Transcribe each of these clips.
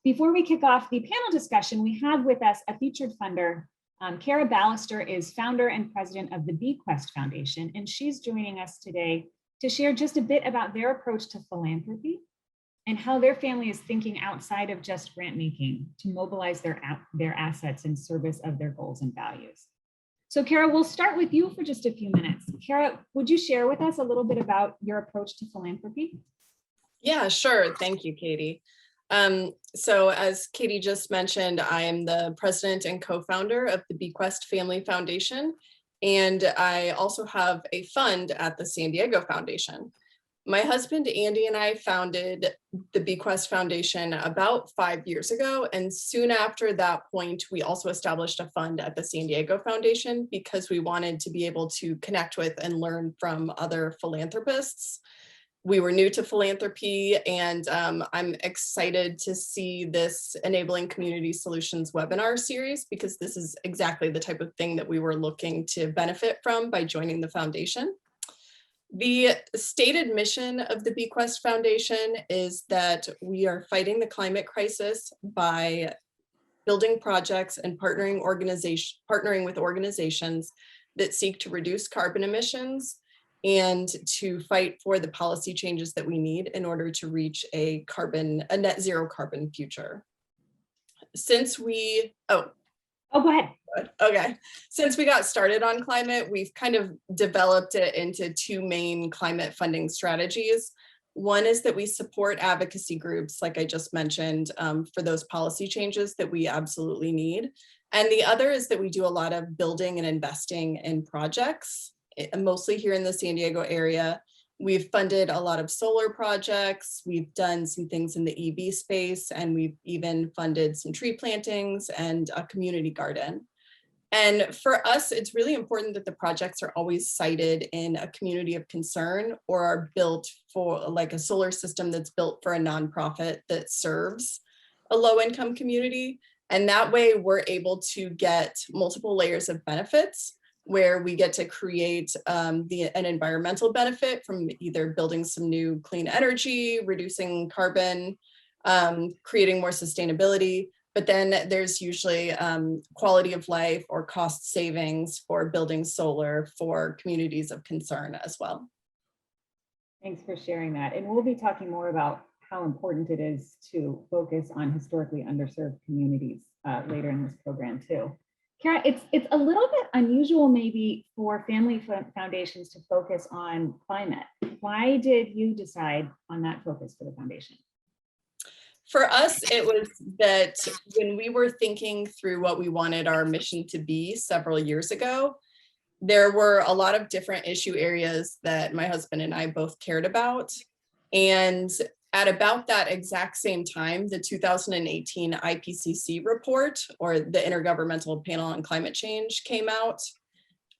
Before we kick off the panel discussion, we have with us a featured funder. Cara Ballister is founder and president of the Bequest Foundation, and she's joining us today to share just a bit about their approach to philanthropy and how their family is thinking outside of just grant making to mobilize their assets in service of their goals and values. So Cara, we'll start with you for just a few minutes. Cara, would you share with us a little bit about your approach to philanthropy? Yeah, sure. Thank you, Katie. So as Katie just mentioned, I am the president and co-founder of the Bequest Family Foundation, and I also have a fund at the San Diego Foundation. My husband, Andy, and I founded the Bequest Foundation about 5 years ago, and soon after that point, we also established a fund at the San Diego Foundation because we wanted to be able to connect with and learn from other philanthropists. We were new to philanthropy, and I'm excited to see this Enabling Community Solutions webinar series because this is exactly the type of thing that we were looking to benefit from by joining the foundation. The stated mission of the Bequest Foundation is that we are fighting the climate crisis by building projects and partnering with organizations that seek to reduce carbon emissions and to fight for the policy changes that we need in order to reach a net zero carbon future. Since we, go ahead. Okay. Since we got started on climate, we've kind of developed it into two main climate funding strategies. One is that we support advocacy groups, like I just mentioned, for those policy changes that we absolutely need. And the other is that we do a lot of building and investing in projects, mostly here in the San Diego area. We've funded a lot of solar projects. We've done some things in the EV space, and we've even funded some tree plantings and a community garden. And for us, it's really important that the projects are always sited in a community of concern or are built for, like a solar system that's built for a nonprofit that serves a low-income community. And that way we're able to get multiple layers of benefits where we get to create an environmental benefit from either building some new clean energy, reducing carbon, creating more sustainability. But then there's usually quality of life or cost savings for building solar for communities of concern as well. Thanks for sharing that. And we'll be talking more about how important it is to focus on historically underserved communities later in this program too. Cara, it's a little bit unusual maybe for family foundations to focus on climate. Why did you decide on that focus for the foundation? For us, it was that when we were thinking through what we wanted our mission to be several years ago, there were a lot of different issue areas that my husband and I both cared about. And at about that exact same time, the 2018 IPCC report, or the Intergovernmental Panel on Climate Change, came out.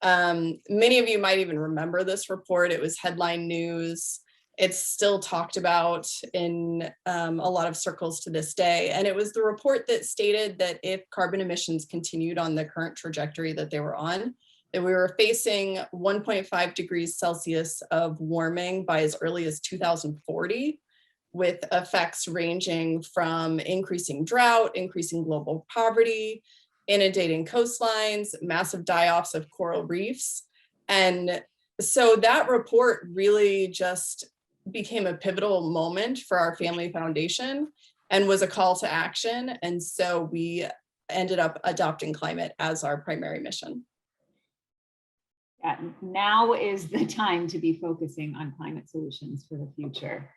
Many of you might even remember this report. It was headline news. It's still talked about in a lot of circles to this day. And it was the report that stated that if carbon emissions continued on the current trajectory that they were on, that we were facing 1.5 degrees Celsius of warming by as early as 2040, with effects ranging from increasing drought, increasing global poverty, inundating coastlines, massive die-offs of coral reefs. And so that report really just became a pivotal moment for our family foundation and was a call to action. And so we ended up adopting climate as our primary mission. Yeah, now is the time to be focusing on climate solutions for the future.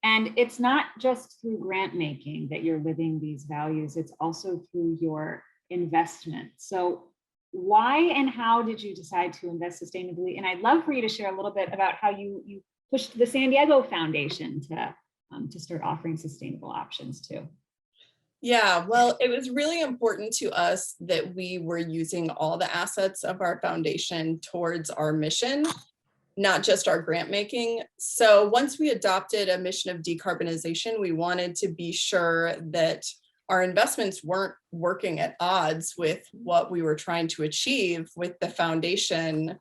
And it's not just through grant making that you're living these values, it's also through your investment. So why and how did you decide to invest sustainably? And I'd love for you to share a little bit about how you pushed the San Diego Foundation to start offering sustainable options too. Yeah, well, it was really important to us that we were using all the assets of our foundation towards our mission, not just our grant making. So once we adopted a mission of decarbonization, we wanted to be sure that our investments weren't working at odds with what we were trying to achieve with the foundation,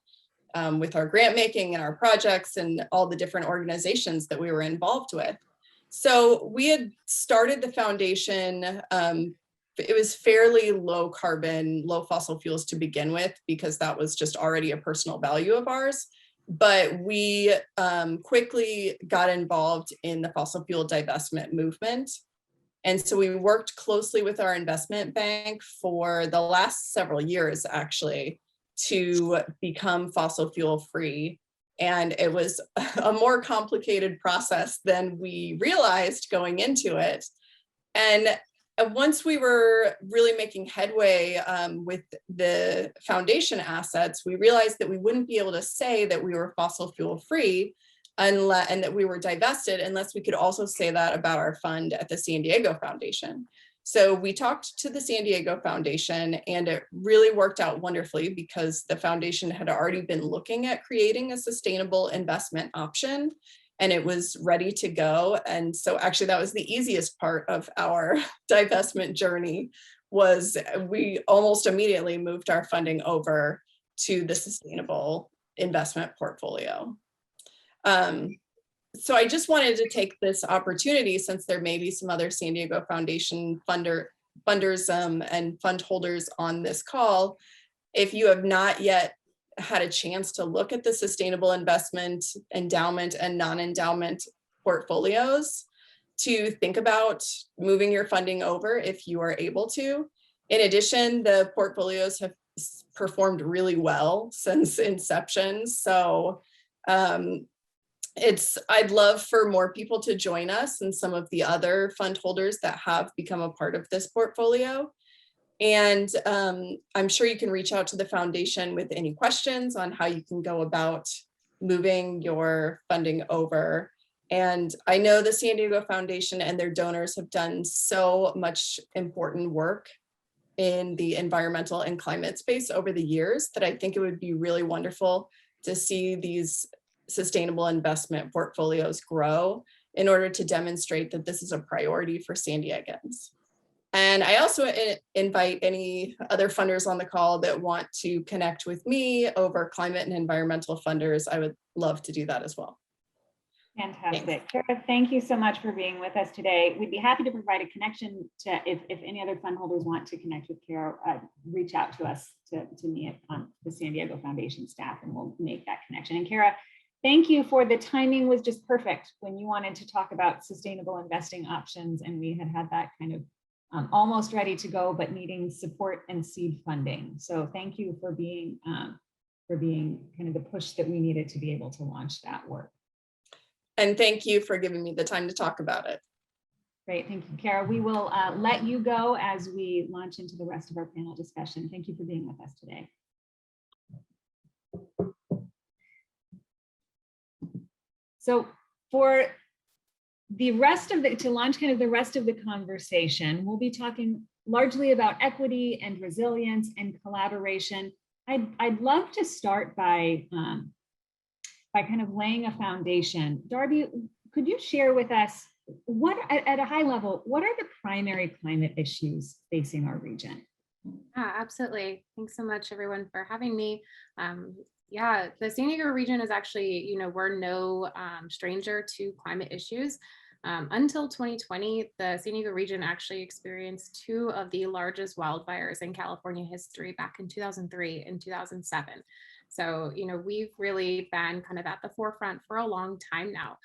with our grant making and our projects and all the different organizations that we were involved with. So we had started the foundation. It was fairly low carbon, low fossil fuels to begin with, because that was just already a personal value of ours. But we quickly got involved in the fossil fuel divestment movement. And so we worked closely with our investment bank for the last several years, actually, to become fossil fuel free. And it was a more complicated process than we realized going into it. And once we were really making headway with the foundation assets, we realized that we wouldn't be able to say that we were fossil fuel free and that we were divested unless we could also say that about our fund at the San Diego Foundation. So we talked to the San Diego Foundation, and it really worked out wonderfully because the foundation had already been looking at creating a sustainable investment option, and it was ready to go. And so actually that was the easiest part of our divestment journey, was we almost immediately moved our funding over to the sustainable investment portfolio. So I just wanted to take this opportunity, since there may be some other San Diego Foundation funders and fund holders on this call. If you have not yet had a chance to look at the sustainable investment, endowment, and non-endowment portfolios, to think about moving your funding over if you are able to. In addition, the portfolios have performed really well since inception. So I'd love for more people to join us and some of the other fund holders that have become a part of this portfolio. And I'm sure you can reach out to the foundation with any questions on how you can go about moving your funding over. And I know the San Diego Foundation and their donors have done so much important work in the environmental and climate space over the years that I think it would be really wonderful to see these sustainable investment portfolios grow in order to demonstrate that this is a priority for San Diegans. And I also invite any other funders on the call that want to connect with me over climate and environmental funders. I would love to do that as well. Fantastic. Cara, thank you so much for being with us today. We'd be happy to provide a connection to, if any other fund holders want to connect with Cara, reach out to us, to me on the San Diego Foundation staff, and we'll make that connection. And Cara, thank you for the timing, was just perfect when you wanted to talk about sustainable investing options, and we had that kind of almost ready to go, but needing support and seed funding. So thank you for being kind of the push that we needed to be able to launch that work. And thank you for giving me the time to talk about it. Great, thank you, Cara. We will let you go as we launch into the rest of our panel discussion. Thank you for being with us today. So for the rest of to launch kind of the rest of the conversation, we'll be talking largely about equity and resilience and collaboration. I'd love to start by kind of laying a foundation. Darby, could you share with us what, at a high level, what are the primary climate issues facing our region? Yeah, absolutely. Thanks so much, everyone, for having me. Yeah, the San Diego region is actually, we're no stranger to climate issues. Until 2020, the San Diego region actually experienced two of the largest wildfires in California history back in 2003 and 2007. So, we've really been kind of at the forefront for a long time now.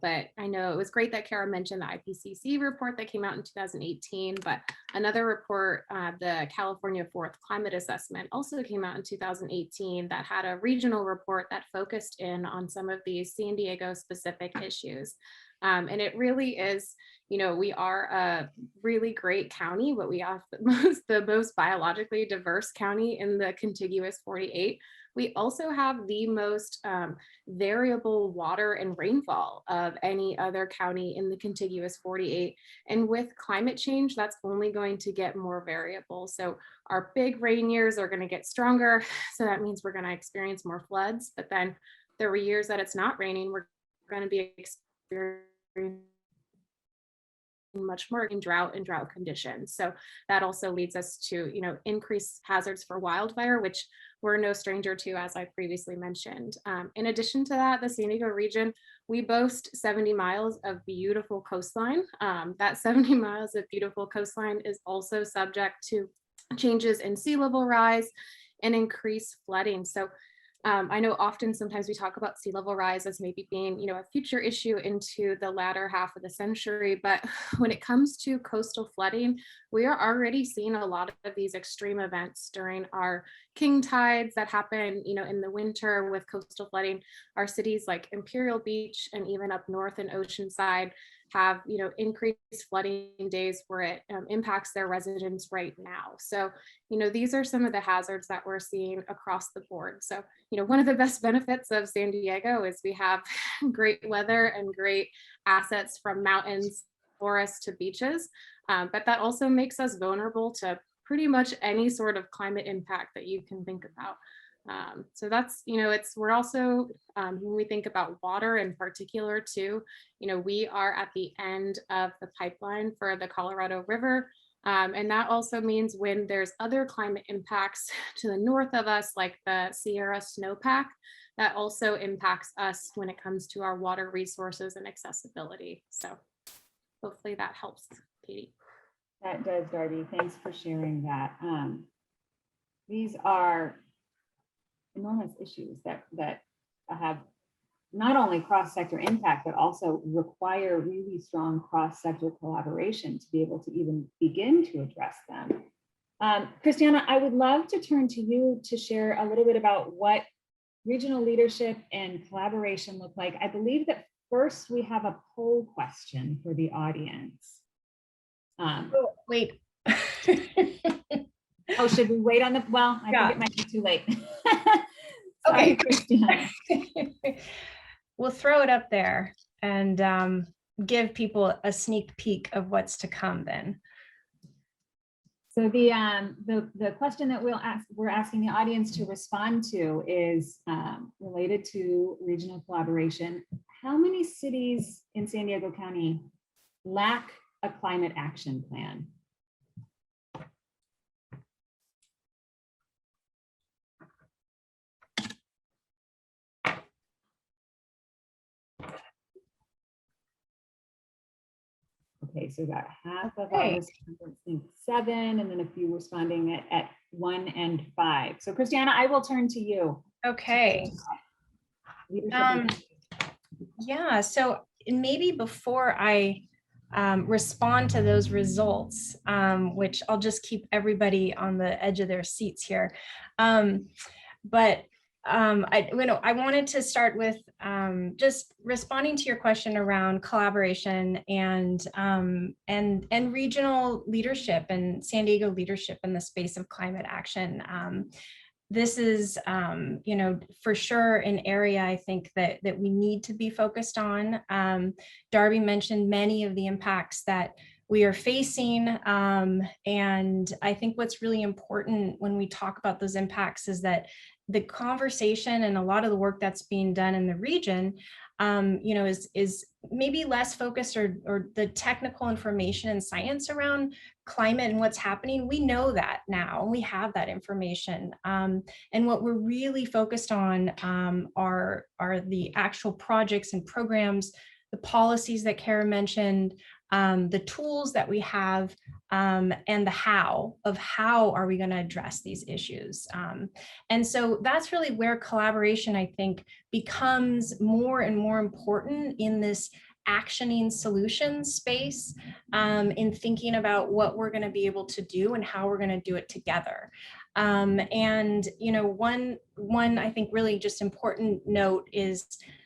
But I know it was great that Cara mentioned the IPCC report that came out in 2018, but another report, the California Fourth Climate Assessment, also came out in 2018 that had a regional report that focused in on some of these San Diego specific issues. And it really is, we are a really great county, but we have the most biologically diverse county in the contiguous 48. We also have the most variable water and rainfall of any other county in the contiguous 48. And with climate change, that's only going to get more variable. So our big rain years are going to get stronger. So that means we're going to experience more floods. But then there were years that it's not raining, we're going to be experiencing much more in drought and drought conditions. So that also leads us to, increased hazards for wildfire, which we're no stranger to, as I previously mentioned. In addition to that, the San Diego region, we boast 70 miles of beautiful coastline. That 70 miles of beautiful coastline is also subject to changes in sea level rise and increased flooding. So I know often sometimes we talk about sea level rise as maybe being, you know, a future issue into the latter half of the century. But when it comes to coastal flooding, we are already seeing a lot of these extreme events during our king tides that happen, you know, in the winter with coastal flooding. Our cities like Imperial Beach and even up north in Oceanside have, you know, increased flooding days where it impacts their residents right now. So, you know, these are some of the hazards that we're seeing across the board. So, you know, one of the best benefits of San Diego is we have great weather and great assets from mountains, forests to beaches, but that also makes us vulnerable to pretty much any sort of climate impact that you can think about. So that's, you know, we're also, when we think about water in particular too, you know, we are at the end of the pipeline for the Colorado River. And that also means when there's other climate impacts to the north of us, like the Sierra snowpack, that also impacts us when it comes to our water resources and accessibility. So hopefully that helps, Katie. That does, Darby. Thanks for sharing that. These are enormous issues that have not only cross-sector impact, but also require really strong cross-sector collaboration to be able to even begin to address them. Christiana, I would love to turn to you to share a little bit about what regional leadership and collaboration look like. I believe that first we have a poll question for the audience. Wait. Oh, should we wait on the, well, I think it might be too late. Sorry, Okay. Christiana. We'll throw it up there and give people a sneak peek of what's to come then. So the question that we're asking the audience to respond to is related to regional collaboration. How many cities in San Diego County lack a climate action plan? Okay, so about half of our respondents think 7, and then a few responding at 1 and 5. So Christiana, I will turn to you. Okay. Yeah, so maybe before I respond to those results, which I'll just keep everybody on the edge of their seats here. I wanted to start with just responding to your question around collaboration and regional leadership and San Diego leadership in the space of climate action. This is, you know, for sure an area I think that we need to be focused on. Darby mentioned many of the impacts that we are facing. And I think what's really important when we talk about those impacts is that the conversation and a lot of the work that's being done in the region, you know, is maybe less focused or the technical information and science around climate and what's happening. We know that now, and we have that information. And what we're really focused on are the actual projects and programs, the policies that Cara mentioned, the tools that we have, and the how are we going to address these issues. And so that's really where collaboration, I think, becomes more and more important in this actioning solutions space, in thinking about what we're going to be able to do and how we're going to do it together. And, you know, one I think really just important note is,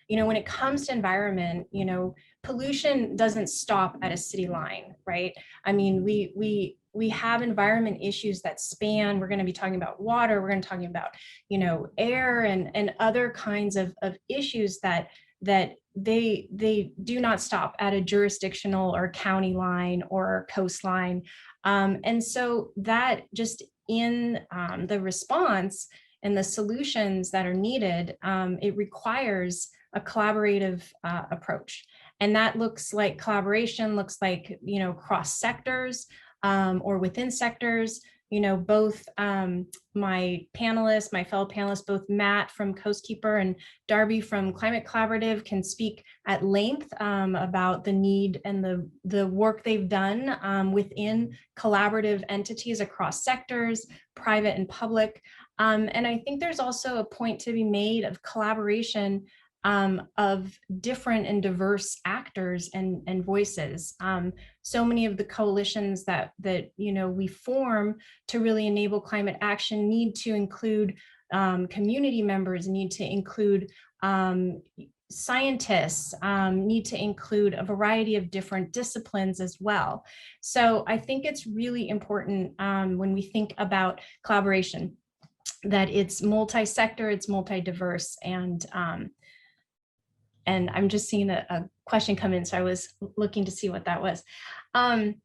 you know, when it comes to environment, you know, pollution doesn't stop at a city line, right? I mean, we have environment issues that span. We're going to be talking about water. We're going to be talking about, you know, air and other kinds of issues that they do not stop at a jurisdictional or county line or coastline. And so that just in the response and the solutions that are needed, it requires a collaborative approach. And that looks like collaboration, looks like, you know, cross sectors or within sectors, both my panelists, my fellow panelists, both Matt from Coastkeeper and Darby from Climate Collaborative can speak at length about the need and the work they've done within collaborative entities across sectors, private and public. And I think there's also a point to be made of collaboration of different and diverse actors and voices. So many of the coalitions that we form to really enable climate action need to include community members, need to include scientists, need to include a variety of different disciplines as well. So I think it's really important when we think about collaboration that it's multi-sector, it's multi-diverse, and I'm just seeing a question come in, so I was looking to see what that was. And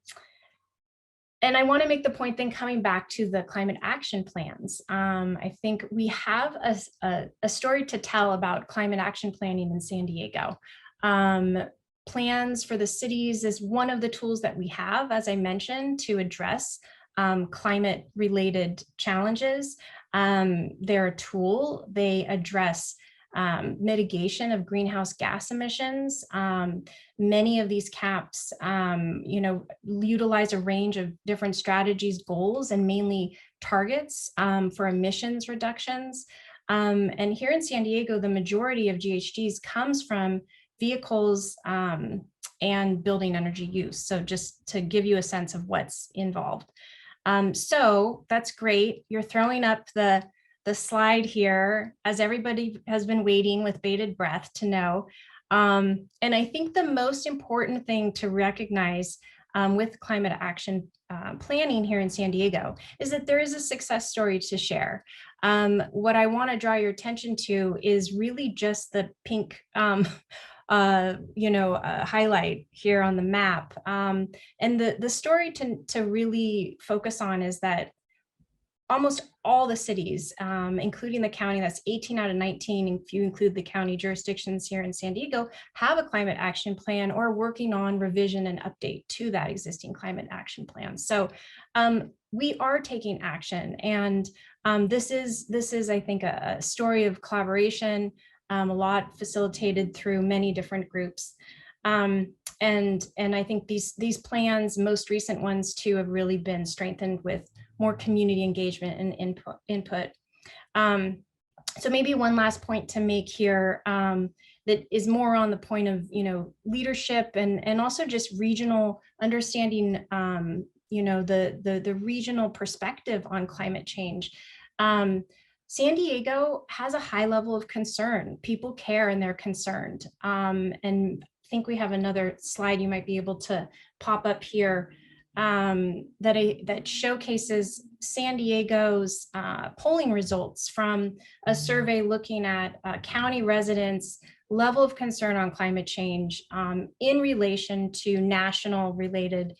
I want to make the point then coming back to the climate action plans. I think we have a story to tell about climate action planning in San Diego. Plans for the cities is one of the tools that we have, as I mentioned, to address climate related challenges. They're a tool. They address mitigation of greenhouse gas emissions. Many of these caps, utilize a range of different strategies, goals, and mainly targets for emissions reductions. And here in San Diego, the majority of GHGs comes from vehicles and building energy use. So just to give you a sense of what's involved. So that's great. You're throwing up the slide here, as everybody has been waiting with bated breath to know. And I think the most important thing to recognize with climate action planning here in San Diego is that there is a success story to share. What I want to draw your attention to is really just the pink highlight here on the map. And the story to really focus on is that almost all the cities, including the county, that's 18 out of 19, if you include the county jurisdictions here in San Diego, have a climate action plan or are working on revision and update to that existing climate action plan. So we are taking action, and this is, I think, a story of collaboration, a lot facilitated through many different groups. And I think these plans, most recent ones too, have really been strengthened with more community engagement and input. So maybe one last point to make here that is more on the point of leadership and also just regional understanding, the regional perspective on climate change. San Diego has a high level of concern. People care and they're concerned. And I think we have another slide you might be able to pop up here that showcases San Diego's polling results from a survey looking at county residents' level of concern on climate change in relation to national related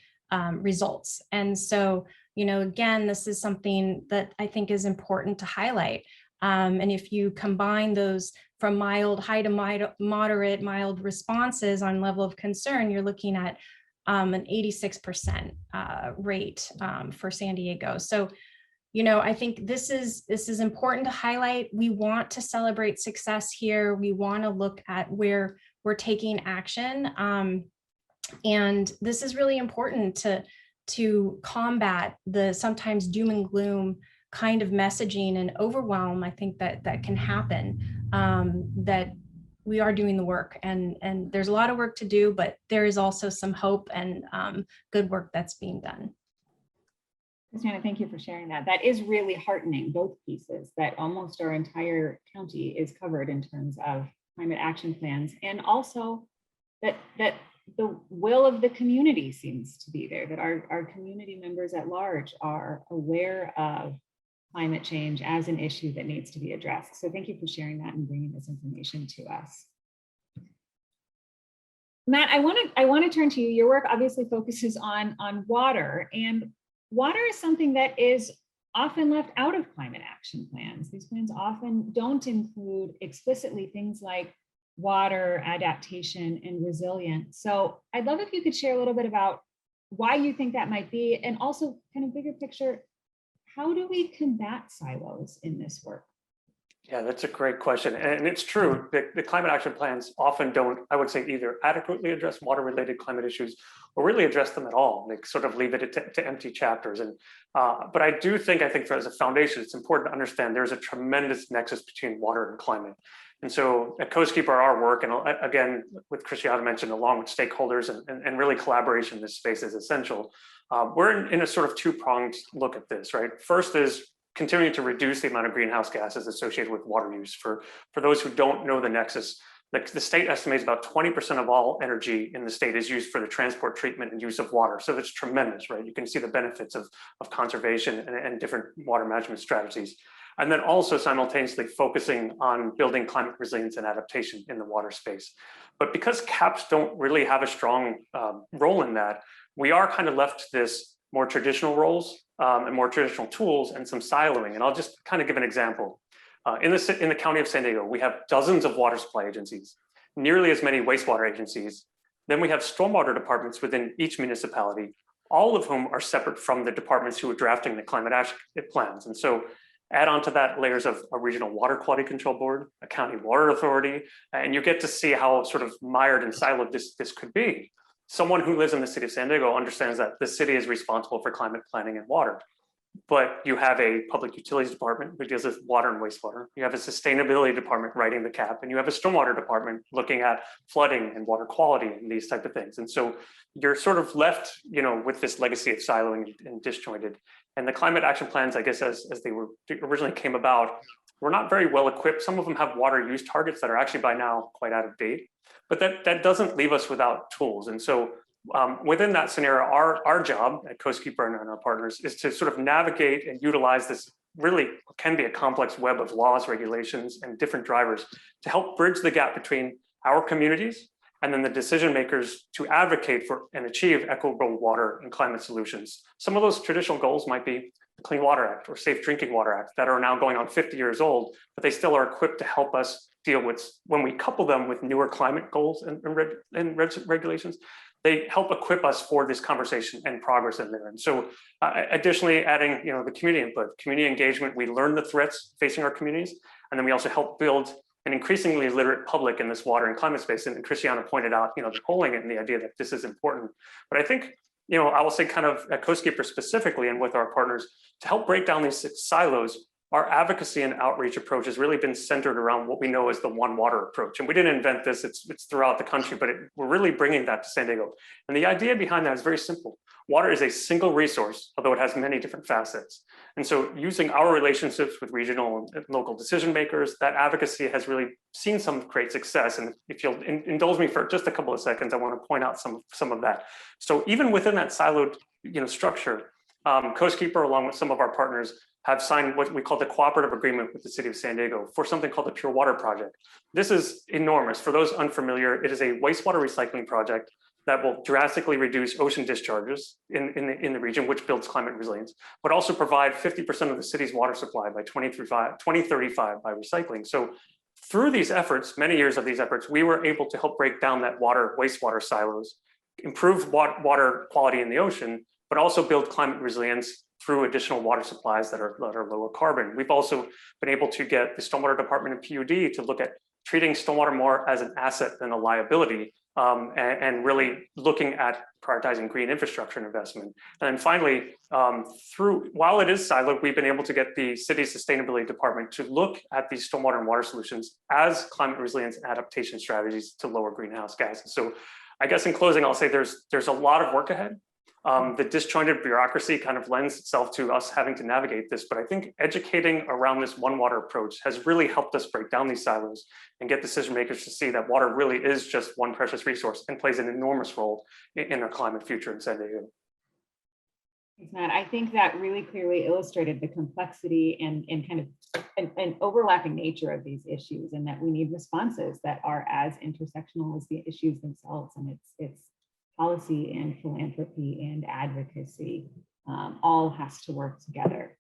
results. And so, again, this is something that I think is important to highlight. And if you combine those from high to moderate, mild responses on level of concern, you're looking at an 86% rate for San Diego. So, I think this is important to highlight. We want to celebrate success here. We want to look at where we're taking action. And this is really important to combat the sometimes doom and gloom kind of messaging and overwhelm. I think that can happen, that we are doing the work, and there's a lot of work to do, but there is also some hope and good work that's being done. Christiana, thank you for sharing that. That is really heartening, both pieces, that almost our entire county is covered in terms of climate action plans, and also that the will of the community seems to be there, that our community members at large are aware of climate change as an issue that needs to be addressed. So thank you for sharing that and bringing this information to us. Matt, I want to turn to you. Your work obviously focuses on water, and water is something that is often left out of climate action plans. These plans often don't include explicitly things like water adaptation and resilience. So I'd love if you could share a little bit about why you think that might be, and also kind of bigger picture, how do we combat silos in this work? Yeah, that's a great question. And it's true, the climate action plans often don't, I would say, either adequately address water-related climate issues or really address them at all. They sort of leave it to empty chapters. And but I think as a foundation, it's important to understand there's a tremendous nexus between water and climate. And so at Coastkeeper, our work, and again, with Christiana mentioned, along with stakeholders and really collaboration in this space is essential. We're in a sort of two-pronged look at this, right? First is continuing to reduce the amount of greenhouse gases associated with water use. For those who don't know the nexus, the state estimates about 20% of all energy in the state is used for the transport, treatment, and use of water. So that's tremendous, right? You can see the benefits of conservation and different water management strategies. And then also simultaneously focusing on building climate resilience and adaptation in the water space. But because CAPs don't really have a strong role in that, we are kind of left to this more traditional roles and more traditional tools and some siloing. And I'll just kind of give an example. In the county of San Diego, we have dozens of water supply agencies, nearly as many wastewater agencies. Then we have stormwater departments within each municipality, all of whom are separate from the departments who are drafting the climate action plans. And so add on to that layers of a regional water quality control board, a county water authority, and you get to see how sort of mired and siloed this could be. Someone who lives in the city of San Diego understands that the city is responsible for climate planning and water. But you have a public utilities department who deals with water and wastewater. You have a sustainability department writing the CAP, and you have a stormwater department looking at flooding and water quality and these type of things. And so you're sort of left, with this legacy of siloing and disjointed. And the climate action plans, I guess, as they originally came about, were not very well equipped. Some of them have water use targets that are actually by now quite out of date. But that doesn't leave us without tools. And so within that scenario, our job at Coastkeeper and our partners is to sort of navigate and utilize this really can be a complex web of laws, regulations, and different drivers to help bridge the gap between our communities and then the decision makers to advocate for and achieve equitable water and climate solutions. Some of those traditional goals might be the Clean Water Act or Safe Drinking Water Act that are now going on 50 years old, but they still are equipped to help us deal with, when we couple them with newer climate goals and regulations, they help equip us for this conversation and progress in there. And so additionally, adding the community input, community engagement, we learn the threats facing our communities, and then we also help build an increasingly literate public in this water and climate space. And Christiana pointed out, the polling and the idea that this is important. But I think, I will say kind of at Coastkeeper specifically and with our partners, to help break down these silos, our advocacy and outreach approach has really been centered around what we know as the One Water approach. And we didn't invent this, it's throughout the country, but we're really bringing that to San Diego. And the idea behind that is very simple. Water is a single resource, although it has many different facets. And so using our relationships with regional and local decision makers, that advocacy has really seen some great success. And if you'll indulge me for just a couple of seconds, I want to point out some of that. So even within that siloed structure, Coastkeeper, along with some of our partners, have signed what we call the cooperative agreement with the city of San Diego for something called the Pure Water Project. This is enormous. For those unfamiliar, it is a wastewater recycling project that will drastically reduce ocean discharges in the region, which builds climate resilience, but also provide 50% of the city's water supply by 2035 by recycling. So through these efforts, many years of these efforts, we were able to help break down that wastewater silos, improve water quality in the ocean, but also build climate resilience through additional water supplies that are lower carbon. We've also been able to get the Stormwater Department and PUD to look at treating stormwater more as an asset than a liability, and really looking at prioritizing green infrastructure investment. And then finally, while it is siloed, we've been able to get the city's sustainability department to look at these stormwater and water solutions as climate resilience and adaptation strategies to lower greenhouse gases. So I guess in closing, I'll say there's a lot of work ahead. The disjointed bureaucracy kind of lends itself to us having to navigate this, but I think educating around this One Water approach has really helped us break down these silos and get decision makers to see that water really is just one precious resource and plays an enormous role in our climate future in San Diego. Thanks, Matt. I think that really clearly illustrated the complexity and kind of an overlapping nature of these issues, and that we need responses that are as intersectional as the issues themselves. And it's policy and philanthropy and advocacy all has to work together.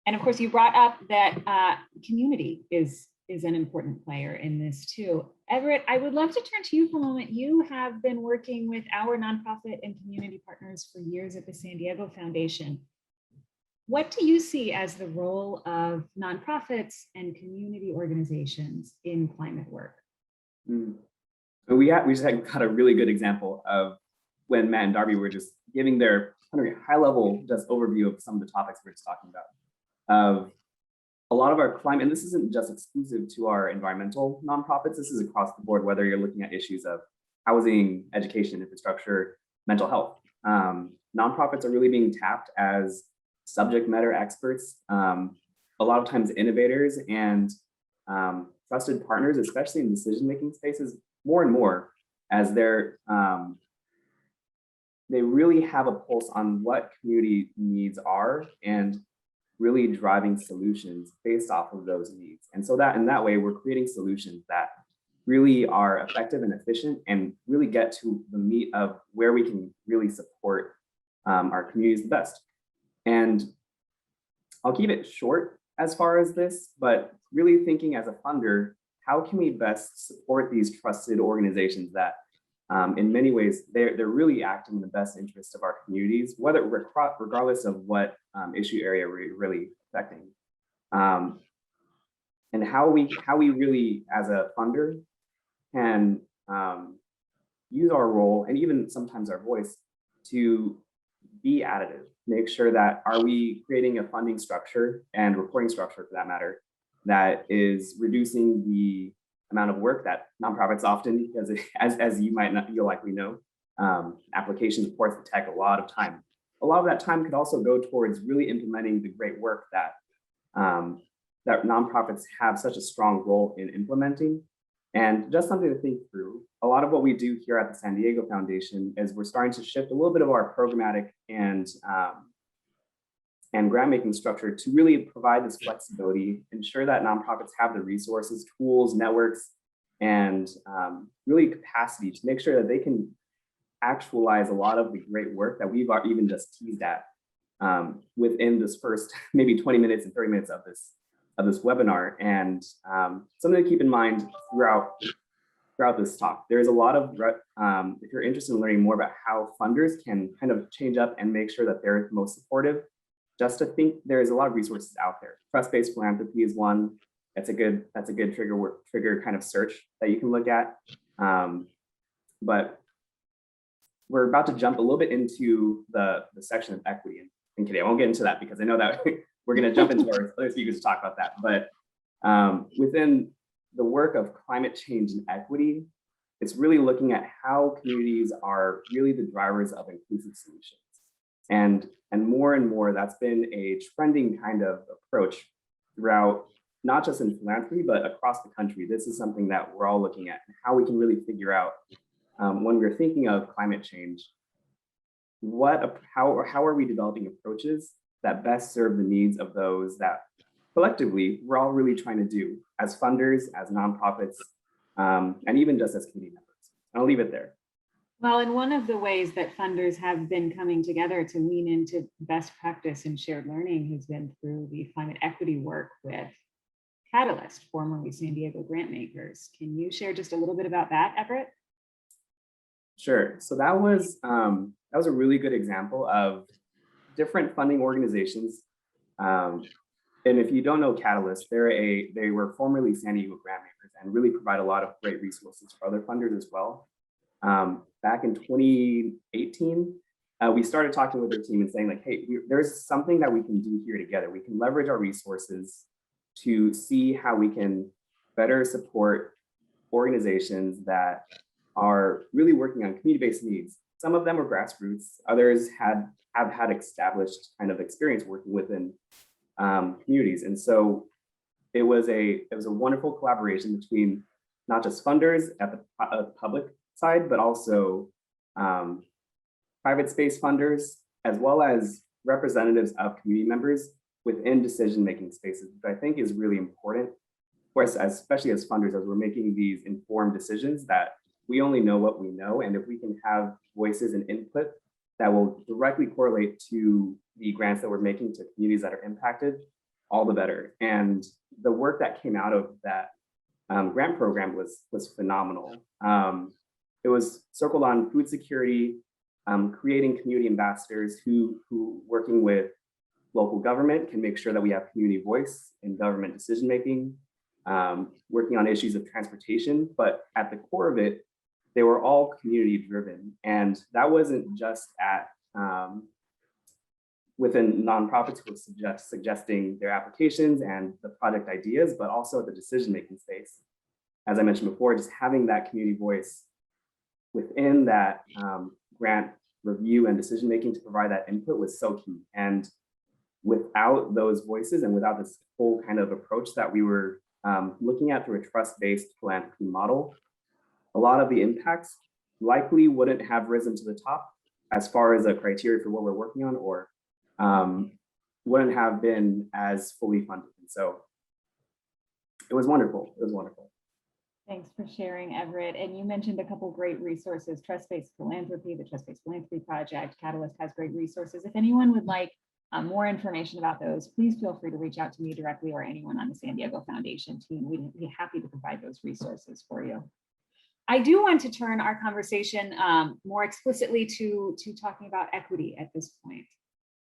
And of course, you brought up that community is an important player in this too. Everett, I would love to turn to you for a moment. You have been working with our nonprofit and community partners for years at the San Diego Foundation. What do you see as the role of nonprofits and community organizations in climate work? Mm. And we just got a really good example of when Matt and Darby were just giving their kind of high level just overview of some of the topics we're just talking about. Of a lot of our climate, and this isn't just exclusive to our environmental nonprofits, this is across the board, whether you're looking at issues of housing, education, infrastructure, mental health. Nonprofits are really being tapped as subject matter experts, a lot of times innovators and trusted partners, especially in decision-making spaces, more and more as they really have a pulse on what community needs are and really driving solutions based off of those needs. And so that in that way, we're creating solutions that really are effective and efficient and really get to the meat of where we can really support our communities the best. And I'll keep it short as far as this, but really thinking as a funder, how can we best support these trusted organizations that in many ways, they're really acting in the best interest of our communities, regardless of what issue area we're really affecting. And how we really, as a funder, can use our role and even sometimes our voice to be additive, make sure that are we creating a funding structure and reporting structure for that matter, that is reducing the amount of work that nonprofits often, because as you'll likely know, applications, reports that take a lot of time. A lot of that time could also go towards really implementing the great work that that nonprofits have such a strong role in implementing. And just something to think through. A lot of what we do here at the San Diego Foundation is we're starting to shift a little bit of our programmatic and grant making structure to really provide this flexibility, ensure that nonprofits have the resources, tools, networks, and really capacity to make sure that they can actualize a lot of the great work that we've even just teased at within this first maybe 20 minutes and 30 minutes of this webinar. And something to keep in mind throughout this talk, there's a lot of, if you're interested in learning more about how funders can kind of change up and make sure that they're most supportive, just to think there's a lot of resources out there. Trust-based philanthropy is one. That's a good trigger kind of search that you can look at. But we're about to jump a little bit into the section of equity and today I won't get into that because I know that we're going to jump into our other speakers to talk about that. But within the work of climate change and equity, it's really looking at how communities are really the drivers of inclusive solutions. And more, that's been a trending kind of approach throughout, not just in philanthropy, but across the country. This is something that we're all looking at, and how we can really figure out when we're thinking of climate change, how are we developing approaches that best serve the needs of those that collectively we're all really trying to do as funders, as nonprofits, and even just as community members. I'll leave it there. Well, and one of the ways that funders have been coming together to lean into best practice and shared learning has been through the climate equity work with Catalyst, formerly San Diego Grantmakers. Can you share just a little bit about that, Everett? Sure. So that was a really good example of different funding organizations. And if you don't know Catalyst, they were formerly San Diego Grantmakers and really provide a lot of great resources for other funders as well. Back in 2018, we started talking with their team and saying like, hey, there's something that we can do here together. We can leverage our resources to see how we can better support organizations that are really working on community-based needs. Some of them are grassroots, others have had established kind of experience working within communities. And so it was a wonderful collaboration between not just funders at the public side, but also private space funders, as well as representatives of community members within decision-making spaces, which I think is really important for us, especially as funders, as we're making these informed decisions, that we only know what we know. And if we can have voices and input that will directly correlate to the grants that we're making to communities that are impacted, all the better. And the work that came out of that grant program was phenomenal. It was circled on food security, creating community ambassadors who working with local government can make sure that we have community voice in government decision-making, working on issues of transportation, but at the core of it, they were all community driven. And that wasn't just at within nonprofits who were suggesting their applications and the project ideas, but also at the decision-making space. As I mentioned before, just having that community voice within that grant review and decision-making to provide that input was so key. And without those voices and without this whole kind of approach that we were looking at through a trust-based philanthropy model, a lot of the impacts likely wouldn't have risen to the top as far as a criteria for what we're working on, or wouldn't have been as fully funded. And so it was wonderful. It was wonderful. Thanks for sharing, Everett. And you mentioned a couple great resources, Trust-Based Philanthropy, the Trust-Based Philanthropy Project. Catalyst has great resources. If anyone would like more information about those, please feel free to reach out to me directly or anyone on the San Diego Foundation team. We'd be happy to provide those resources for you. I do want to turn our conversation more explicitly to talking about equity at this point.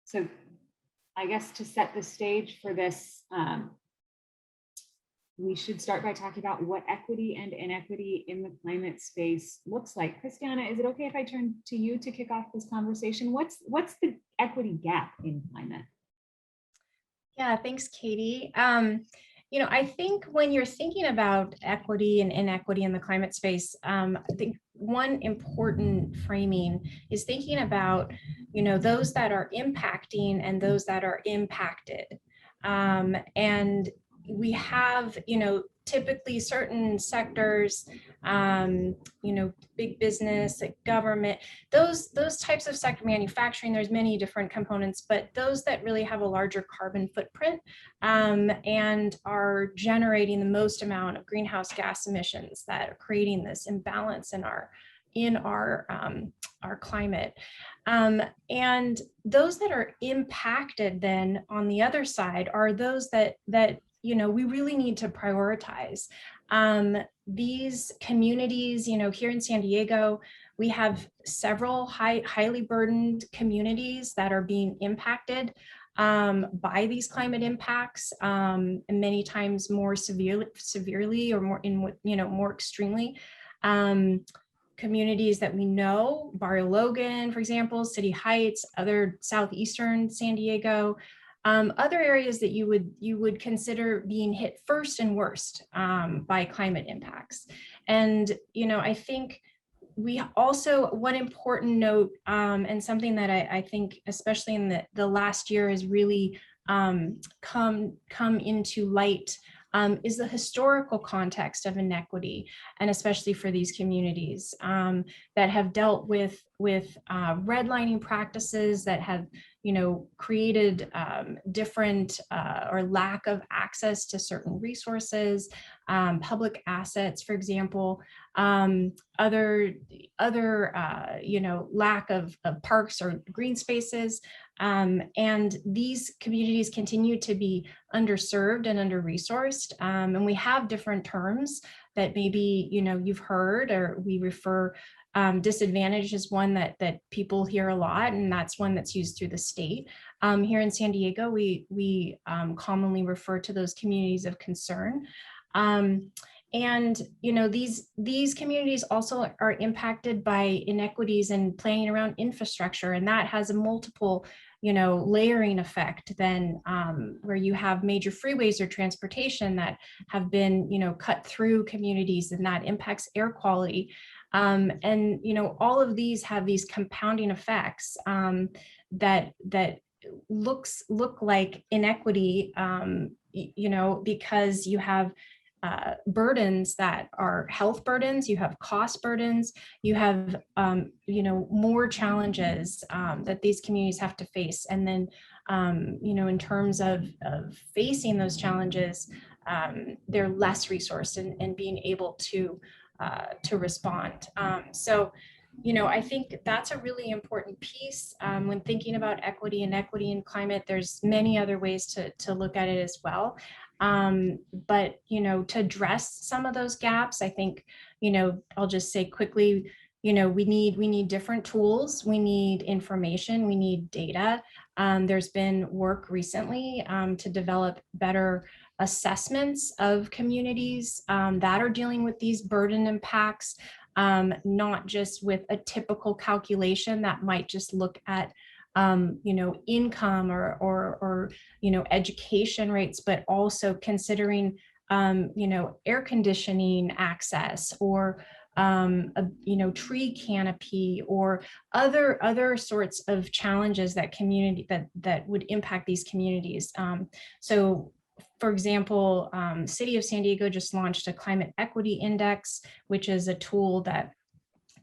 So I guess to set the stage for this, we should start by talking about what equity and inequity in the climate space looks like. Christiana, is it okay if I turn to you to kick off this conversation? What's the equity gap in climate? Yeah, thanks, Katie. You know, I think when you're thinking about equity and inequity in the climate space, I think one important framing is thinking about, you know, those that are impacting and those that are impacted. And we have, you know, typically certain sectors, you know, big business, like government, those types of sector, manufacturing, there's many different components, but those that really have a larger carbon footprint and are generating the most amount of greenhouse gas emissions that are creating this imbalance in our climate. And those that are impacted then on the other side are those that you know, we really need to prioritize. These communities, you know, here in San Diego, we have several highly burdened communities that are being impacted by these climate impacts, and many times more severely or more more extremely. Communities that we know, Barrio Logan, for example, City Heights, other southeastern San Diego, other areas that you would consider being hit first and worst by climate impacts. And, you know, I think we also, one important note and something that I think, especially in the last year, has really come into light is the historical context of inequity, and especially for these communities that have dealt with redlining practices that have, you know, created different or lack of access to certain resources, public assets, for example, other you know, lack of parks or green spaces. And these communities continue to be underserved and under-resourced. And we have different terms that maybe, you know, you've heard, or we refer. Disadvantage is one that people hear a lot, and that's one that's used through the state. Here in San Diego, we commonly refer to those communities of concern. And, you know, these communities also are impacted by inequities and planning around infrastructure, and that has a multiple, you know, layering effect then where you have major freeways or transportation that have been, you know, cut through communities, and that impacts air quality. And, you know, all of these have these compounding effects that look like inequity, you know, because you have burdens that are health burdens, you have cost burdens, you have, you know, more challenges that these communities have to face. And then, you know, in terms of facing those challenges, they're less resourced and being able to respond. So, you know, I think that's a really important piece when thinking about equity and equity in climate. There's many other ways to look at it as well. But, you know, to address some of those gaps, I think, you know, I'll just say quickly, you know, we need different tools, we need information, we need data, There's been work recently to develop better assessments of communities that are dealing with these burden impacts, not just with a typical calculation that might just look at income or education rates, but also considering air conditioning access or tree canopy or other sorts of challenges that that would impact these communities. So for example, City of San Diego just launched a climate equity index, which is a tool that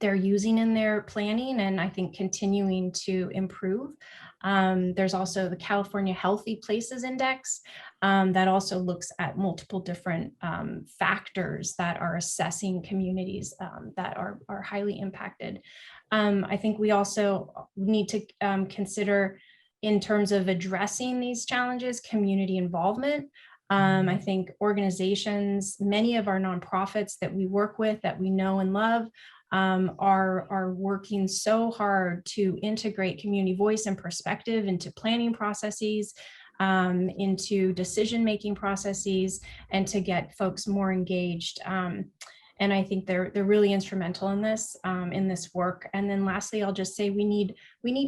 they're using in their planning and I think continuing to improve. There's also the California Healthy Places Index that also looks at multiple different factors that are assessing communities that are highly impacted. I think we also need to consider, in terms of addressing these challenges, community involvement. I think organizations, many of our nonprofits that we work with, that we know and love, are working so hard to integrate community voice and perspective into planning processes, into decision-making processes, and to get folks more engaged. And I think they're really instrumental in this work. And then lastly, I'll just say we need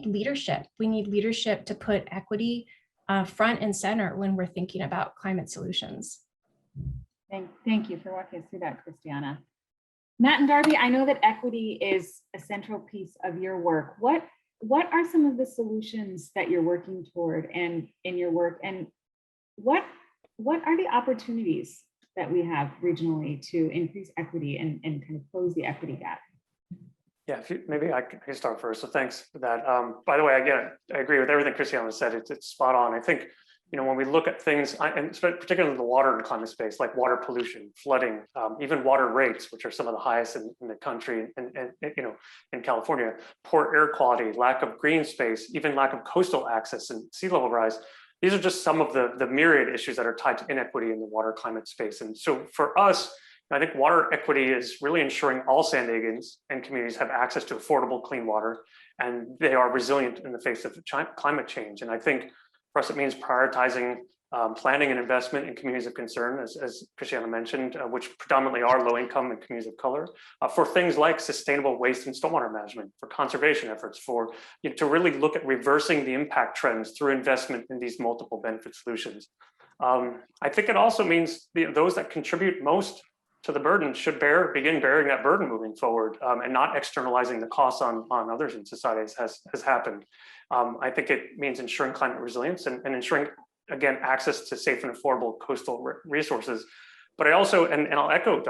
leadership. We need leadership to put equity front and center when we're thinking about climate solutions. Thank you for walking us through that, Christiana. Matt and Darby, I know that equity is a central piece of your work. What are some of the solutions that you're working toward and in your work, and what are the opportunities that we have regionally to increase equity and kind of close the equity gap? Yeah, maybe I can start first. So thanks for that. By the way, again, I agree with everything Christiana said. It's spot on. I think, when we look at things, and particularly the water and climate space, like water pollution, flooding, even water rates, which are some of the highest in the country, and in California, poor air quality, lack of green space, even lack of coastal access and sea level rise. These are just some of the myriad issues that are tied to inequity in the water climate space. And so for us, I think water equity is really ensuring all San Diegans and communities have access to affordable, clean water, and they are resilient in the face of climate change. And I think for us, it means prioritizing planning and investment in communities of concern, as Christiana mentioned, which predominantly are low income and communities of color, for things like sustainable waste and stormwater management, for conservation efforts, for to really look at reversing the impact trends through investment in these multiple benefit solutions. I think it also means those that contribute most to the burden should begin bearing that burden moving forward, and not externalizing the costs on others in society has happened. I think it means ensuring climate resilience and ensuring, again, access to safe and affordable coastal resources. But I also, and I'll echo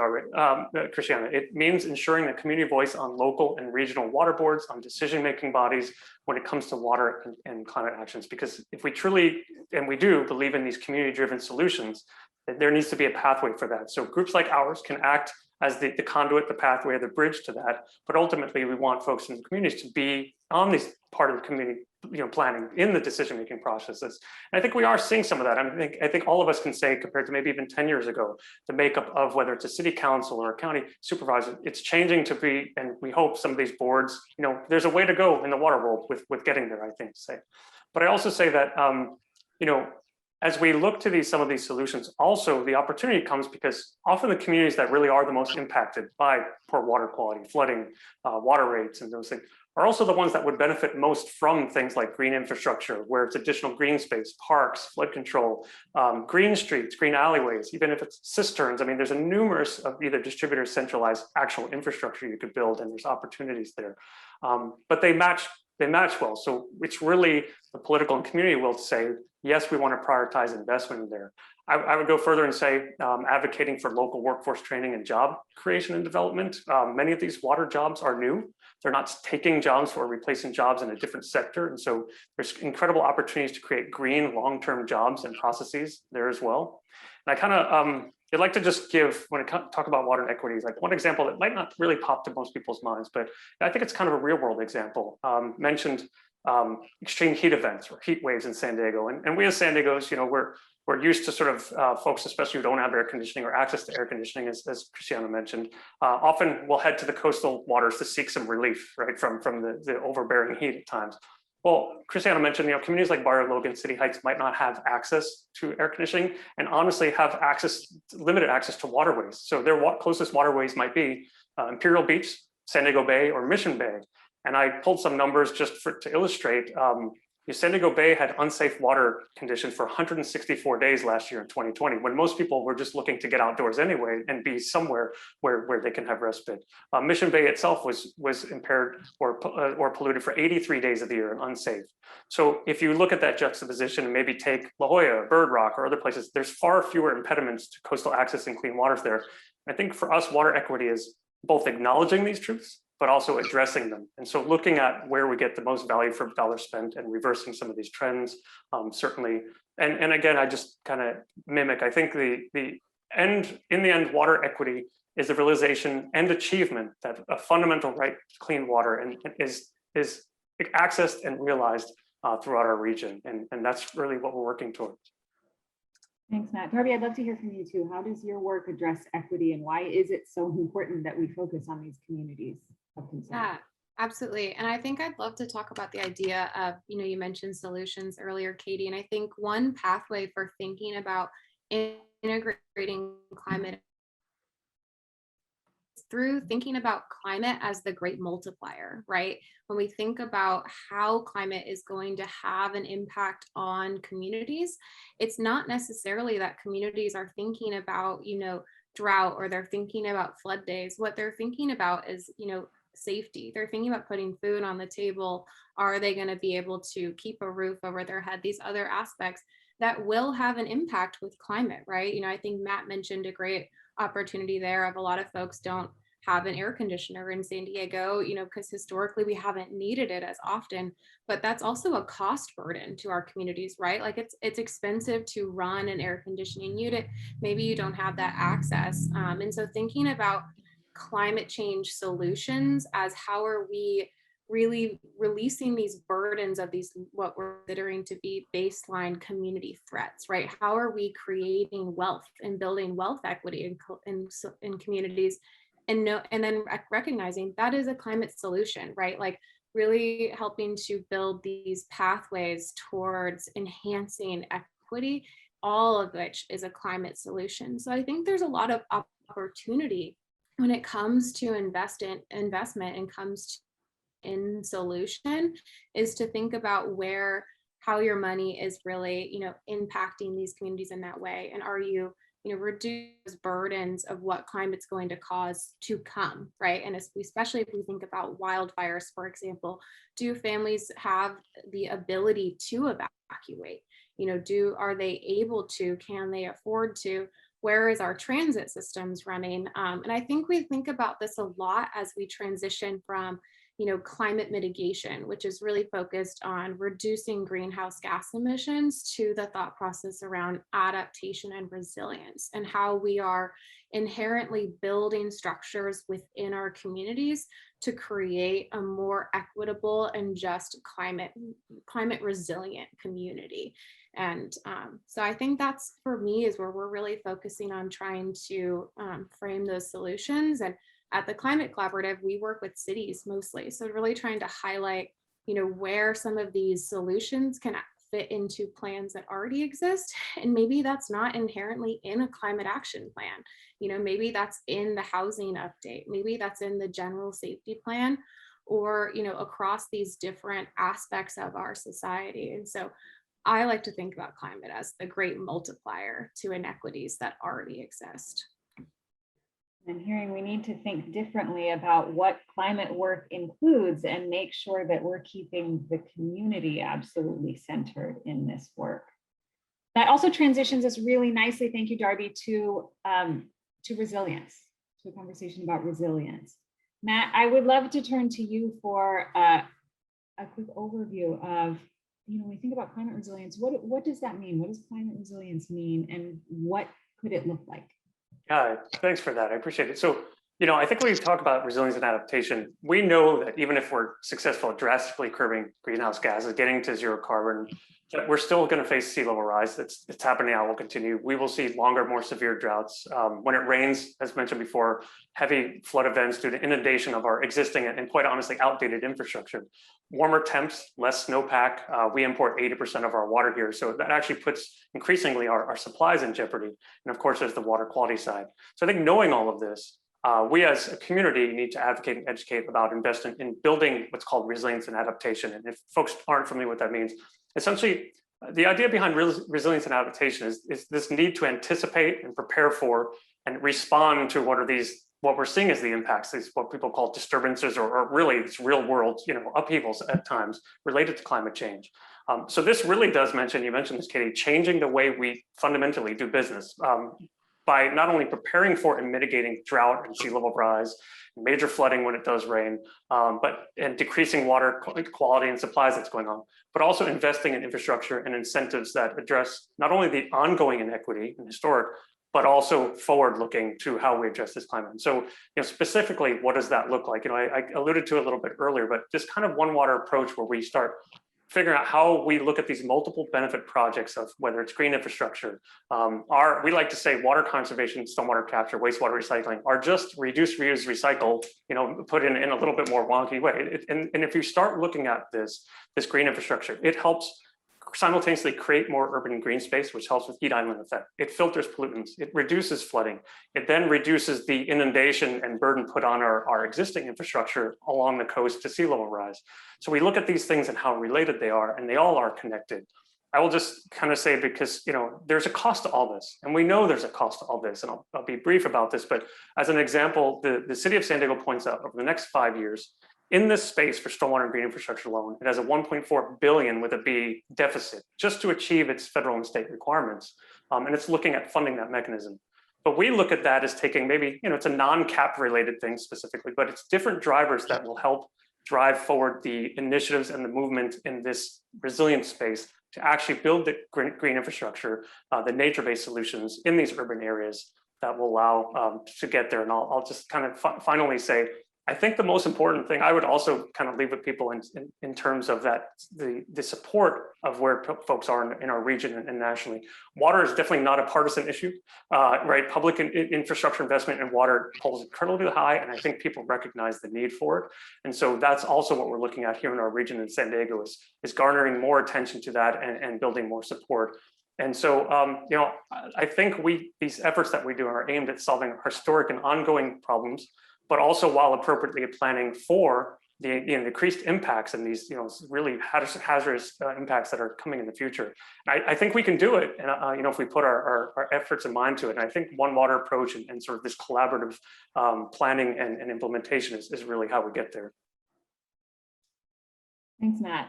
Christiana, it means ensuring the community voice on local and regional water boards, on decision-making bodies when it comes to water and climate actions. Because if we truly, and we do, believe in these community-driven solutions, there needs to be a pathway for that. So groups like ours can act as the conduit, the pathway, the bridge to that. But ultimately, we want folks in the communities to be on this part of the community, planning in the decision-making processes. And I think we are seeing some of that. I think all of us can say, compared to maybe even 10 years ago, the makeup of whether it's a city council or a county supervisor, it's changing to be, and we hope some of these boards, there's a way to go in the water world with getting there, I think, to say. But I also say that, as we look to some of these solutions, also the opportunity comes because often the communities that really are the most impacted by poor water quality, flooding, water rates, and those things are also the ones that would benefit most from things like green infrastructure, where it's additional green space, parks, flood control, green streets, green alleyways, even if it's cisterns. I mean, there's a numerous of either distributor centralized actual infrastructure you could build, and there's opportunities there. But they match well. So it's really the political and community will to say, yes, we want to prioritize investment in there. I would go further and say advocating for local workforce training and job creation and development. Many of these water jobs are new. They're not taking jobs or replacing jobs in a different sector. And so there's incredible opportunities to create green long-term jobs and processes there as well. And I kind of, I'd like to just give, when I talk about water inequities, like one example that might not really pop to most people's minds, but I think it's kind of a real world example. Mentioned extreme heat events or heat waves in San Diego. And we as San Diegos, we're used to sort of folks, especially who don't have air conditioning or access to air conditioning, as Christiana mentioned, often will head to the coastal waters to seek some relief, right, from the overbearing heat at times. Well, Christiana mentioned, communities like Barrio Logan, City Heights might not have access to air conditioning, and honestly have limited access to waterways. So their closest waterways might be Imperial Beach, San Diego Bay, or Mission Bay. And I pulled some numbers just to illustrate. San Diego Bay had unsafe water conditions for 164 days last year in 2020, when most people were just looking to get outdoors anyway and be somewhere where they can have respite. Mission Bay itself was impaired or polluted for 83 days of the year and unsafe. So if you look at that juxtaposition and maybe take La Jolla, Bird Rock, or other places, there's far fewer impediments to coastal access and clean waters there. I think for us, water equity is both acknowledging these truths, but also addressing them. And so looking at where we get the most value for dollars spent and reversing some of these trends, certainly. And again, I just kind of mimic, I think in the end, water equity is the realization and achievement that a fundamental right to clean water and is accessed and realized throughout our region. And that's really what we're working towards. Thanks, Matt. Darby, I'd love to hear from you too. How does your work address equity, and why is it so important that we focus on these communities of concern? Yeah, absolutely. And I think I'd love to talk about the idea of, you mentioned solutions earlier, Katie, and I think one pathway for thinking about integrating climate through thinking about climate as the great multiplier, right? When we think about how climate is going to have an impact on communities, it's not necessarily that communities are thinking about, drought, or they're thinking about flood days. What they're thinking about is, safety. They're thinking about putting food on the table. Are they going to be able to keep a roof over their head? These other aspects that will have an impact with climate, right? I think Matt mentioned a great opportunity there of a lot of folks don't have an air conditioner in San Diego, because historically we haven't needed it as often, but that's also a cost burden to our communities, right? Like it's expensive to run an air conditioning unit. Maybe you don't have that access. And so thinking about climate change solutions as how are we really releasing these burdens of these, what we're considering to be baseline community threats, right? How are we creating wealth and building wealth equity in communities, and then recognizing that is a climate solution, right? Like really helping to build these pathways towards enhancing equity, all of which is a climate solution. So I think there's a lot of opportunity when it comes to investment and comes to in solution, is to think about how your money is really, impacting these communities in that way. And are you, reduce burdens of what climate's going to cause to come, right? And especially if we think about wildfires, for example, do families have the ability to evacuate? Are they able to, can they afford to? Where is our transit systems running? And I think we think about this a lot as we transition from climate mitigation, which is really focused on reducing greenhouse gas emissions, to the thought process around adaptation and resilience, and how we are inherently building structures within our communities to create a more equitable and just climate resilient community. And so I think that's, for me, is where we're really focusing on trying to frame those solutions. And at the Climate Collaborative, we work with cities mostly. So really trying to highlight, where some of these solutions can fit into plans that already exist. And maybe that's not inherently in a climate action plan. Maybe that's in the housing update. Maybe that's in the general safety plan, or, across these different aspects of our society. And so I like to think about climate as the great multiplier to inequities that already exist. I'm hearing we need to think differently about what climate work includes and make sure that we're keeping the community absolutely centered in this work. That also transitions us really nicely, thank you, Darby, to resilience, to a conversation about resilience. Matt, I would love to turn to you for a quick overview of, when we think about climate resilience, what does that mean? What does climate resilience mean, and what could it look like? Yeah, thanks for that. I appreciate it. So I think when we talk about resilience and adaptation, we know that even if we're successful at drastically curbing greenhouse gases, getting to zero carbon, that we're still going to face sea level rise. It's happening now, will continue. We will see longer, more severe droughts. When it rains, as mentioned before, heavy flood events due to inundation of our existing and quite honestly outdated infrastructure. Warmer temps, less snowpack. We import 80% of our water here. So that actually puts increasingly our supplies in jeopardy. And of course, there's the water quality side. So I think knowing all of this, we as a community need to advocate and educate about investing in building what's called resilience and adaptation. And if folks aren't familiar with what that means, essentially, the idea behind resilience and adaptation is this need to anticipate and prepare for and respond to what we're seeing as the impacts, these what people call disturbances or really it's real world, upheavals at times related to climate change. So this really does you mentioned this, Katie, changing the way we fundamentally do business. By not only preparing for and mitigating drought and sea level rise, major flooding when it does rain, and decreasing water quality and supplies that's going on, but also investing in infrastructure and incentives that address not only the ongoing inequity and historic, but also forward-looking to how we address this climate. And so, specifically, what does that look like? I alluded to it a little bit earlier, but this kind of one water approach where we start figuring out how we look at these multiple benefit projects of whether it's green infrastructure, we like to say water conservation, stormwater capture, wastewater recycling are just reduce, reuse, recycle, put in a little bit more wonky way. And if you start looking at this green infrastructure, it helps simultaneously create more urban green space, which helps with heat island effect. It filters pollutants, it reduces flooding. It then reduces the inundation and burden put on our existing infrastructure along the coast to sea level rise. So we look at these things and how related they are, and they all are connected. I will just kind of say, because there's a cost to all this, and we know there's a cost to all this, and I'll be brief about this, but as an example, the city of San Diego points out over the next 5 years, in this space for stormwater and green infrastructure alone, it has a 1.4 billion with a B deficit just to achieve its federal and state requirements. And it's looking at funding that mechanism. But we look at that as taking maybe, it's a non-cap related thing specifically, but it's different drivers that will help drive forward the initiatives and the movement in this resilient space to actually build the green infrastructure, the nature-based solutions in these urban areas that will allow to get there. And I'll just kind of finally say, I think the most important thing I would also kind of leave with people in terms of that, the support of where folks are in our region and nationally. Water is definitely not a partisan issue, right? Public infrastructure investment in water holds incredibly high, and I think people recognize the need for it. And so that's also what we're looking at here in our region in San Diego is garnering more attention to that and building more support. And so, I think these efforts that we do are aimed at solving historic and ongoing problems, but also while appropriately planning for the increased impacts and these really hazardous impacts that are coming in the future. I think we can do it, and if we put our efforts and mind to it. And I think one water approach and sort of this collaborative planning and implementation is really how we get there. Thanks, Matt.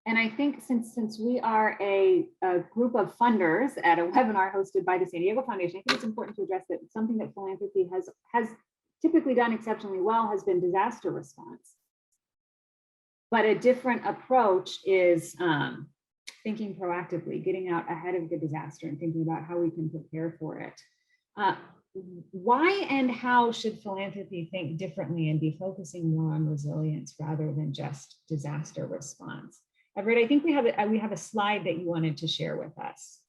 And I think since we are a group of funders at a webinar hosted by the San Diego Foundation, I think it's important to address that something that philanthropy has typically done exceptionally well has been disaster response. But a different approach is thinking proactively, getting out ahead of the disaster and thinking about how we can prepare for it. Why and how should philanthropy think differently and be focusing more on resilience rather than just disaster response? Everett, I think we have a slide that you wanted to share with us.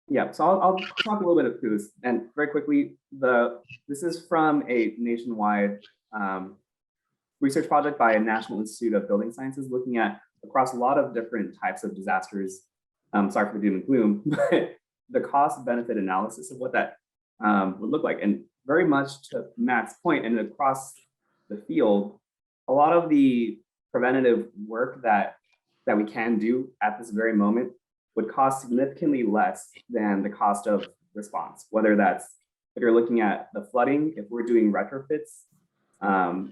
Yeah, so I'll talk a little bit through this, and very quickly, this is from a nationwide research project by a National Institute of Building Sciences, looking at across a lot of different types of disasters. Sorry for the doom and gloom, but the cost benefit analysis of what that would look like, and very much to Matt's point, and across the field, a lot of the preventative work that we can do at this very moment would cost significantly less than the cost of response, whether that's if you're looking at the flooding, if we're doing retrofits,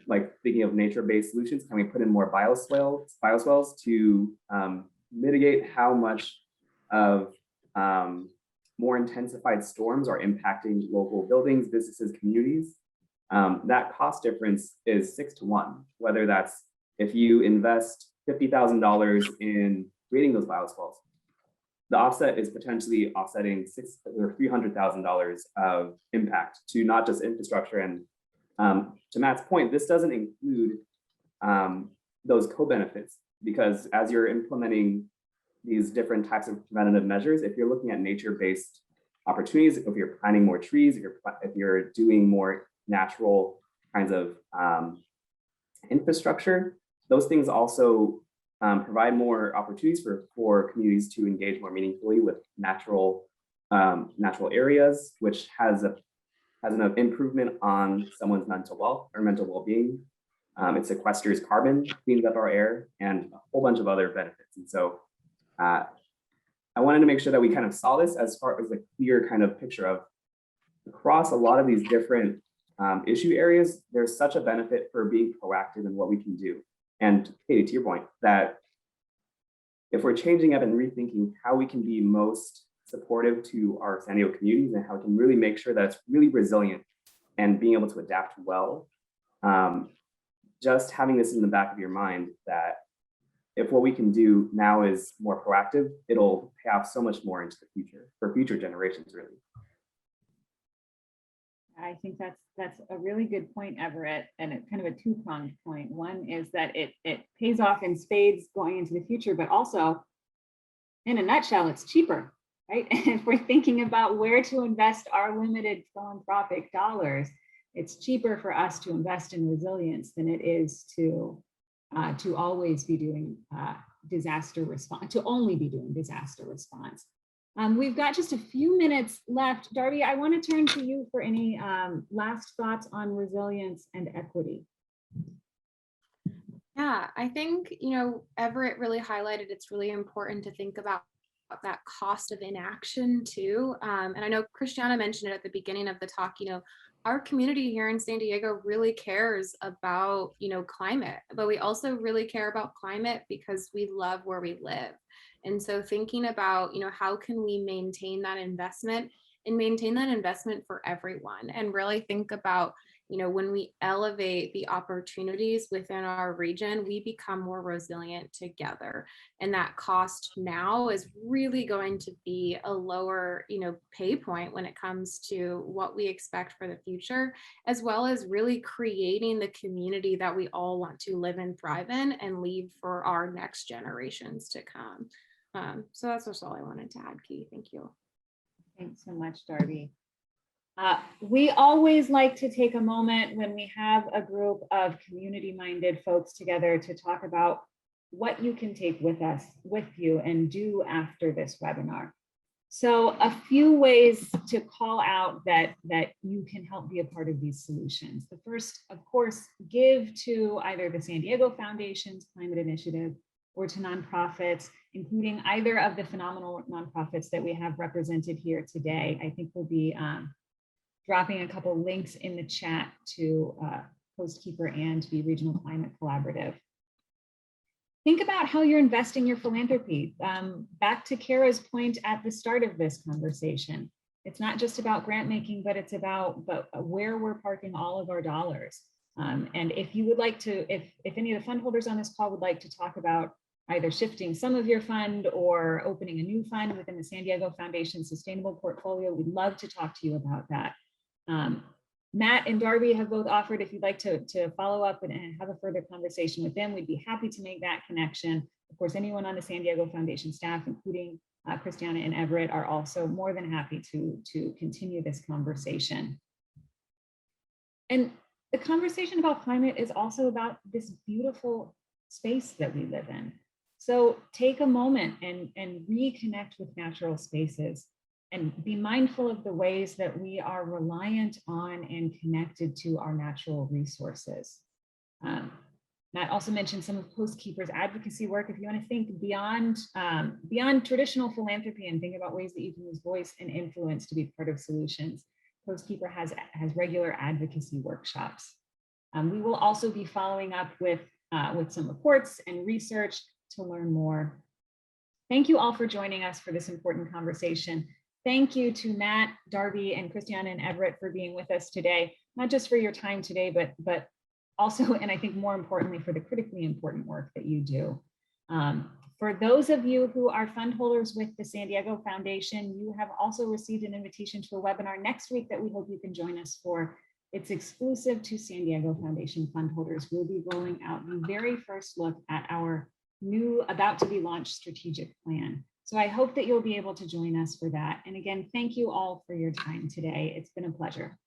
like thinking of nature-based solutions, can we put in more bioswales to mitigate how much of more intensified storms are impacting local buildings, businesses, communities? That cost difference is 6 to 1, whether that's if you invest $50,000 in creating those bioswales the offset is potentially offsetting $300,000 of impact to not just infrastructure. And to Matt's point, this doesn't include those co-benefits, because as you're implementing these different types of preventative measures, if you're looking at nature-based opportunities, if you're planting more trees, if you're doing more natural kinds of infrastructure, those things also provide more opportunities for communities to engage more meaningfully with natural areas, which has an improvement on someone's mental wealth or mental well-being. It sequesters carbon, cleans up our air, and a whole bunch of other benefits. And so I wanted to make sure that we kind of saw this as far as a clear kind of picture of across a lot of these different issue areas, there's such a benefit for being proactive in what we can do. And Katie, to your point, that if we're changing up and rethinking how we can be most supportive to our San Diego communities and how we can really make sure that it's really resilient and being able to adapt well, just having this in the back of your mind that if what we can do now is more proactive, it'll pay off so much more into the future for future generations, really. I think that's a really good point, Everett, and it's kind of a two-pronged point. One is that it pays off in spades going into the future, but also, in a nutshell, it's cheaper, right? If we're thinking about where to invest our limited philanthropic dollars, it's cheaper for us to invest in resilience than it is to always be doing disaster response, to only be doing disaster response. We've got just a few minutes left. Darby, I want to turn to you for any last thoughts on resilience and equity. Yeah, I think, Everett really highlighted it's really important to think about that cost of inaction too. And I know Christiana mentioned it at the beginning of the talk, our community here in San Diego really cares about, climate, but we also really care about climate because we love where we live. And so thinking about, how can we maintain that investment and maintain that investment for everyone, and really think about, when we elevate the opportunities within our region, we become more resilient together. And that cost now is really going to be a lower, pay point when it comes to what we expect for the future, as well as really creating the community that we all want to live and thrive in and leave for our next generations to come. So that's just all I wanted to add, Key. Thank you. Thanks so much, Darby. We always like to take a moment when we have a group of community-minded folks together to talk about what you can take with you and do after this webinar. So a few ways to call out that you can help be a part of these solutions. The first, of course, give to either the San Diego Foundation's Climate Initiative or to nonprofits, including either of the phenomenal nonprofits that we have represented here today. I think we'll be dropping a couple links in the chat to Coastkeeper and the Regional Climate Collaborative. Think about how you're investing your philanthropy. Back to Caras' point at the start of this conversation. It's not just about grant making, but it's about where we're parking all of our dollars. And if you would like to, if any of the fund holders on this call would like to talk about either shifting some of your fund or opening a new fund within the San Diego Foundation Sustainable Portfolio, we'd love to talk to you about that. Matt and Darby have both offered, if you'd like to follow up and have a further conversation with them, we'd be happy to make that connection. Of course, anyone on the San Diego Foundation staff, including Christiana and Everett, are also more than happy to continue this conversation. And the conversation about climate is also about this beautiful space that we live in. So take a moment and reconnect with natural spaces and be mindful of the ways that we are reliant on and connected to our natural resources. Matt also mentioned some of Coastkeeper's advocacy work. If you want to think beyond traditional philanthropy and think about ways that you can use voice and influence to be part of solutions, Coastkeeper has regular advocacy workshops. We will also be following up with some reports and research to learn more. Thank you all for joining us for this important conversation. Thank you to Matt, Darby, and Christiana and Everett for being with us today, not just for your time today, but also, and I think more importantly, for the critically important work that you do. For those of you who are fund holders with the San Diego Foundation, you have also received an invitation to a webinar next week that we hope you can join us for. It's exclusive to San Diego Foundation fund holders. We'll be rolling out the very first look at our new about to be launched strategic plan. So I hope that you'll be able to join us for that. And again, thank you all for your time today. It's been a pleasure.